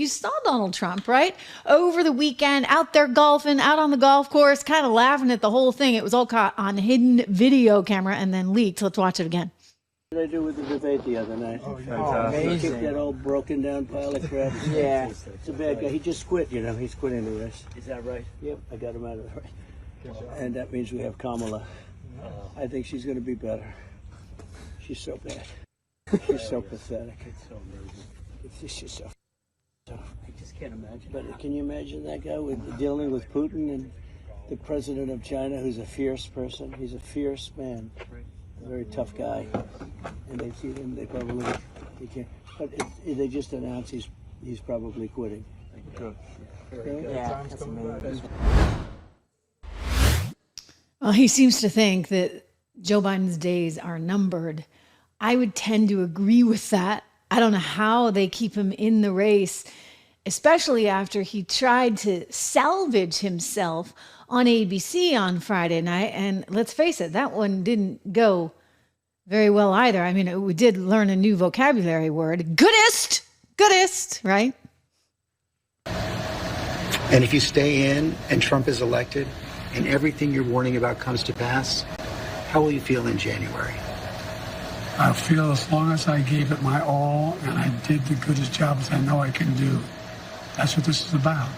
you saw Donald Trump, right? Over the weekend, out there golfing, out on the golf course, kind of laughing at the whole thing. It was all caught on hidden video camera and then leaked. Let's watch it again. What did I do with the debate the other night? Oh, fantastic. He kicked that old broken down pile of crap. Yeah. It's a bad guy. He just quit, you know. He's quitting the race. Is that right? Yep, I got him out of the race. And that means we have Kamala. I think she's going to be better. She's so bad. She's so pathetic. It's so amazing. It's just so. I just can't imagine. But can you imagine that guy dealing with Putin and the president of China, who's a fierce person? He's a fierce man, a very tough guy. And they see him. They probably he can't. But they just announced he's probably quitting. Good. Yeah, that's amazing. Well, he seems to think that Joe Biden's days are numbered. I would tend to agree with that. I don't know how they keep him in the race, especially after he tried to salvage himself on ABC on Friday night. And let's face it, that one didn't go very well either. I mean, we did learn a new vocabulary word, goodest, right? And if you stay in and Trump is elected and everything you're warning about comes to pass, how will you feel in January? I feel as long as I gave it my all and I did the goodest job as I know I can do. That's what this is about.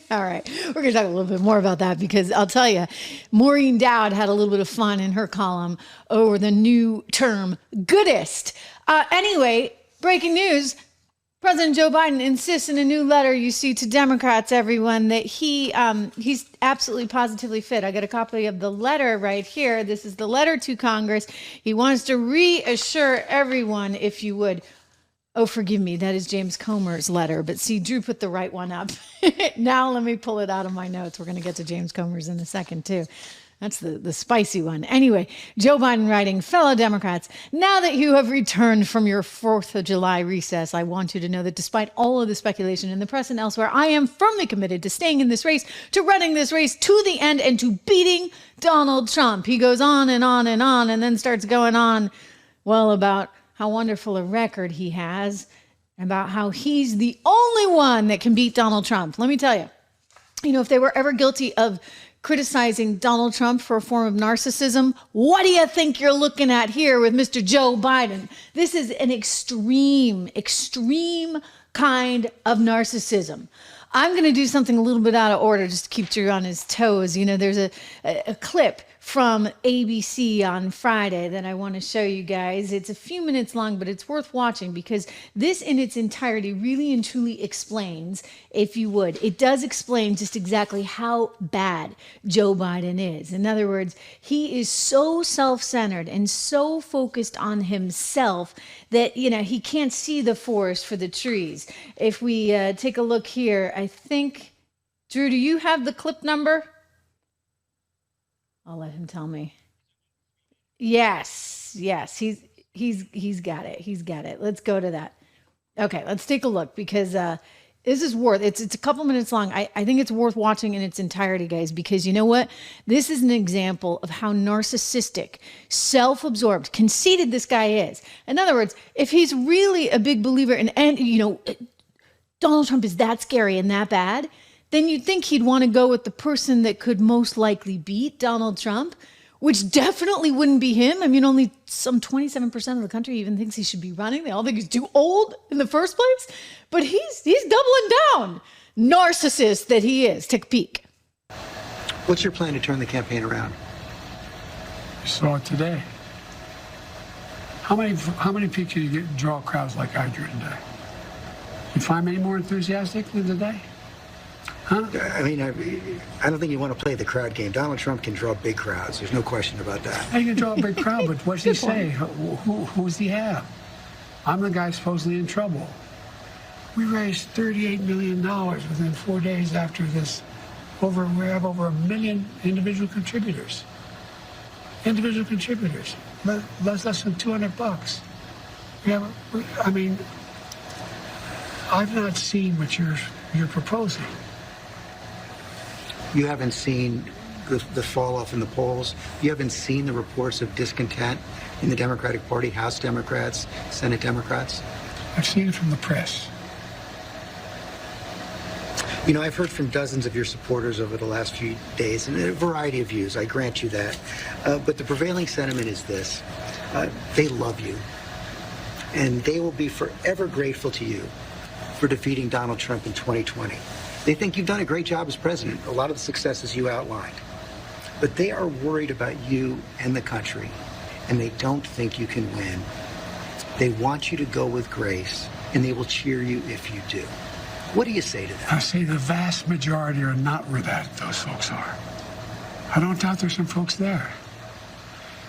All right. We're going to talk a little bit more about that because I'll tell you, Maureen Dowd had a little bit of fun in her column over the new term, goodest. Anyway, breaking news. President Joe Biden insists in a new letter you see to Democrats, everyone, that he's absolutely positively fit. I got a copy of the letter right here. This is the letter to Congress. He wants to reassure everyone, if you would. Oh, forgive me. That is James Comer's letter. But see, Drew put the right one up. Now let me pull it out of my notes. We're going to get to James Comer's in a second, too. That's the spicy one. Anyway, Joe Biden writing, fellow Democrats, now that you have returned from your 4th of July recess, I want you to know that despite all of the speculation in the press and elsewhere, I am firmly committed to staying in this race, to running this race to the end, and to beating Donald Trump. He goes on and on and on, and then starts going on, well, about how wonderful a record he has, about how he's the only one that can beat Donald Trump. Let me tell you, if they were ever guilty of criticizing Donald Trump for a form of narcissism, what do you think you're looking at here with Mr. Joe Biden? This is an extreme kind of narcissism. I'm going to do something a little bit out of order just to keep Drew on his toes. There's a clip from ABC on Friday that I want to show you guys. It's a few minutes long, but it's worth watching because this in its entirety really and truly explains, if you would, it does explain just exactly how bad Joe Biden is. In other words, he is so self-centered and so focused on himself that, he can't see the forest for the trees. If we take a look here, I think, Drew, do you have the clip number? I'll let him tell me. Yes, he's got it. He's got it. Let's go to that. Okay, let's take a look because this is it's a couple minutes long. I think it's worth watching in its entirety, guys, because you know what? This is an example of how narcissistic, self-absorbed, conceited this guy is. In other words, if he's really a big believer in, Donald Trump is that scary and that bad, then you'd think he'd want to go with the person that could most likely beat Donald Trump, which definitely wouldn't be him. I mean, only some 27% of the country even thinks he should be running. They all think he's too old in the first place. But he's doubling down. Narcissist that he is. Take a peek. What's your plan to turn the campaign around? You saw it today. How many people can you draw crowds like I drew today? You find many more enthusiastic than today? Huh? I mean, I don't think you want to play the crowd game. Donald Trump can draw big crowds. There's no question about that. He can draw a big crowd, but what's he say? Who does he have? I'm the guy supposedly in trouble. We raised $38 million within 4 days after this. We have over 1 million individual contributors. Less than $200. I've not seen what you're proposing. You haven't seen the fall off in the polls. You haven't seen the reports of discontent in the Democratic Party, House Democrats, Senate Democrats? I've seen it from the press. You know, I've heard from dozens of your supporters over the last few days, and a variety of views, I grant you that. But the prevailing sentiment is this. They love you, and they will be forever grateful to you for defeating Donald Trump in 2020. They think you've done a great job as president, a lot of the successes you outlined. But they are worried about you and the country, and they don't think you can win. They want you to go with grace, and they will cheer you if you do. What do you say to them? I say the vast majority are not where those folks are. I don't doubt there's some folks there.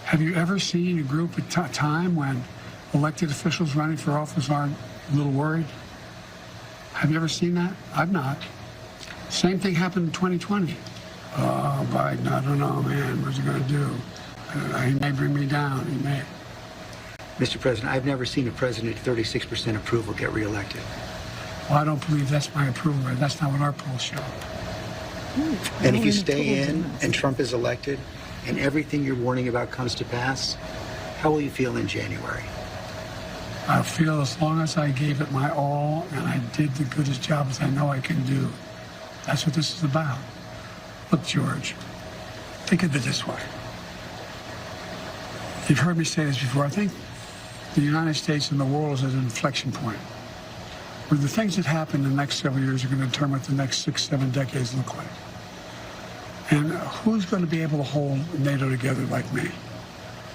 Have you ever seen a group at time when elected officials running for office aren't a little worried? Have you ever seen that? I've not. Same thing happened in 2020. Oh, Biden, I don't know, man. What's he going to do? He may bring me down. He may. Mr. President, I've never seen a president at 36% approval get reelected. Well, I don't believe that's my approval rate. That's not what our polls show. And if you stay in and Trump is elected and everything you're warning about comes to pass, how will you feel in January? I feel as long as I gave it my all and I did the goodest job as I know I can do. That's what this is about. Look, George, think of it this way. You've heard me say this before. I think the United States and the world is at an inflection point where the things that happen in the next several years are going to determine what the next 6, 7 decades look like. And who's going to be able to hold NATO together like me?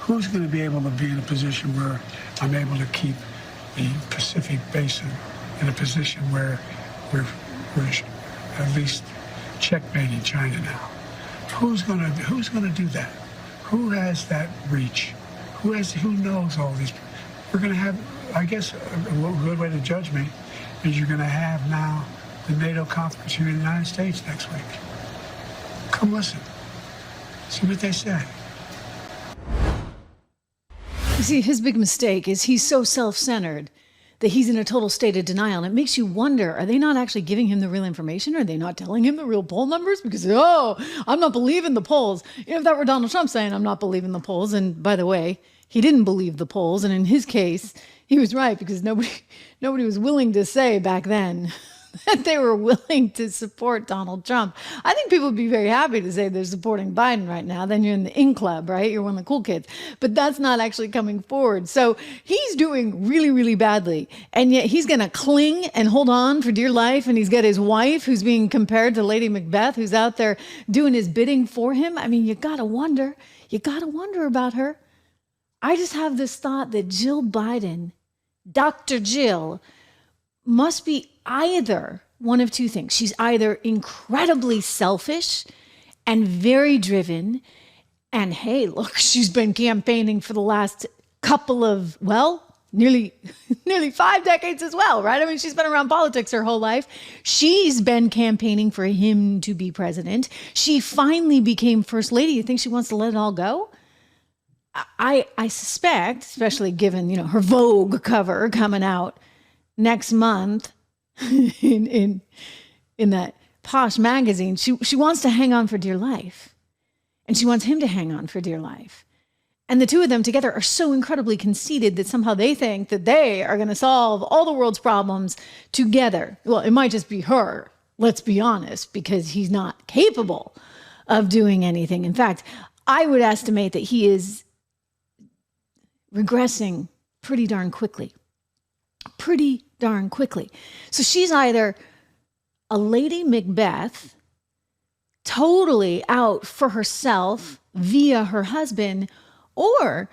Who's going to be able to be in a position where I'm able to keep the Pacific Basin in a position where we're at least checkmating China now? Who's going to do that? Who has that reach? Who knows all these? We're going to have, I guess, a good way to judge me is you're going to have now the NATO conference here in the United States next week. Come listen. See what they say. You see, his big mistake is he's so self-centered that he's in a total state of denial. And it makes you wonder, are they not actually giving him the real information? Are they not telling him the real poll numbers? Because, I'm not believing the polls. If that were Donald Trump saying, I'm not believing the polls. And by the way, he didn't believe the polls. And in his case, he was right because nobody was willing to say back then that they were willing to support Donald Trump. I think people would be very happy to say they're supporting Biden right now. Then you're in the in club, right? You're one of the cool kids. But that's not actually coming forward. So he's doing really, really badly. And yet he's going to cling and hold on for dear life. And he's got his wife who's being compared to Lady Macbeth, who's out there doing his bidding for him. I mean, you got to wonder about her. I just have this thought that Jill Biden, Dr. Jill, must be either one of two things. She's either incredibly selfish and very driven, and hey, look, she's been campaigning for the last couple of, nearly 5 decades as well, right? I mean, she's been around politics her whole life. She's been campaigning for him to be president. She finally became first lady. You think she wants to let it all go? I suspect, especially given, her Vogue cover coming out next month in that posh magazine, she wants to hang on for dear life. And she wants him to hang on for dear life. And the two of them together are so incredibly conceited that somehow they think that they are going to solve all the world's problems together. Well, it might just be her, let's be honest, because he's not capable of doing anything. In fact, I would estimate that he is regressing pretty darn quickly. So she's either a Lady Macbeth, totally out for herself via her husband, or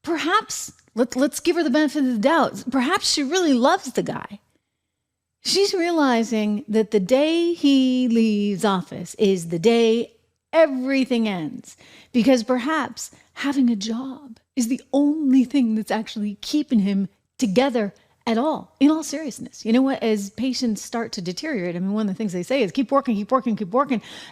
perhaps, let's give her the benefit of the doubt, perhaps she really loves the guy. She's realizing that the day he leaves office is the day everything ends, because perhaps having a job is the only thing that's actually keeping him together at all, in all seriousness. You know what? As patients start to deteriorate, I mean, one of the things they say is keep working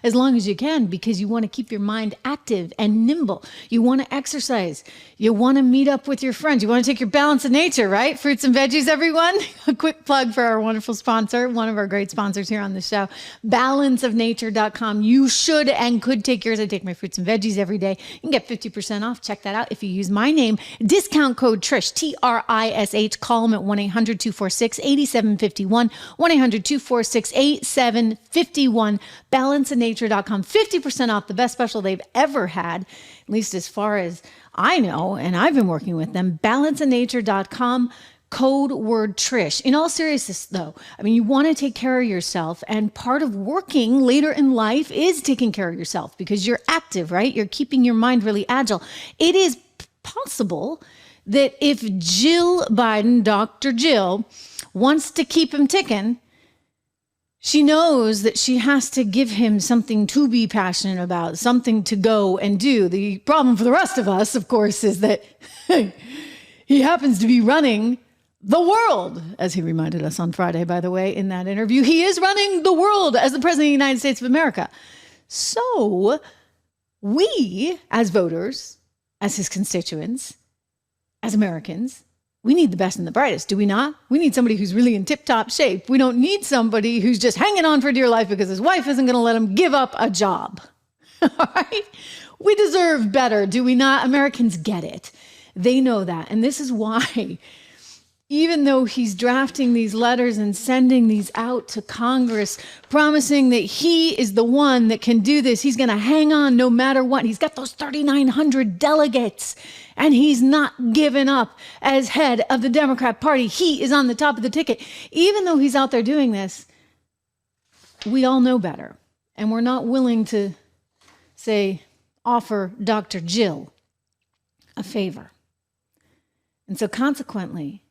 as long as you can, because you want to keep your mind active and nimble. You want to exercise. You want to meet up with your friends. You want to take your balance of nature, right? Fruits and veggies, everyone. A quick plug for our wonderful sponsor, one of our great sponsors here on the show, balanceofnature.com. You should and could take yours. I take my fruits and veggies every day. You can get 50% off. Check that out if you use my name, discount code Trish, TRISH. Call them at 1-800-246-8751, 1-800-246-8751, balanceofnature.com. 50% off, the best special they've ever had, at least as far as I know, and I've been working with them. Balanceofnature.com, code word Trish. In all seriousness, though, I mean, you want to take care of yourself, and part of working later in life is taking care of yourself because you're active, right? You're keeping your mind really agile. It is possible that if Jill Biden, Dr. Jill, wants to keep him ticking, she knows that she has to give him something to be passionate about, something to go and do. The problem for the rest of us, of course, is that he happens to be running the world, as he reminded us on Friday, by the way, in that interview. He is running the world as the president of the United States of America. So we, as voters, as his constituents, as Americans, we need the best and the brightest, do we not? We need somebody who's really in tip-top shape. We don't need somebody who's just hanging on for dear life because his wife isn't going to let him give up a job. All right? We deserve better, do we not? Americans get it. They know that. And this is why, even though he's drafting these letters and sending these out to Congress, promising that he is the one that can do this, he's going to hang on no matter what. He's got those 3,900 delegates, and he's not given up as head of the Democrat Party. He is on the top of the ticket. Even though he's out there doing this, we all know better. And we're not willing to, say, offer Dr. Jill a favor. And so consequently,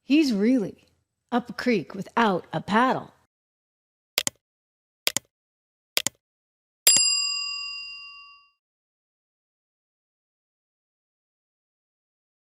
he's really up a creek without a paddle.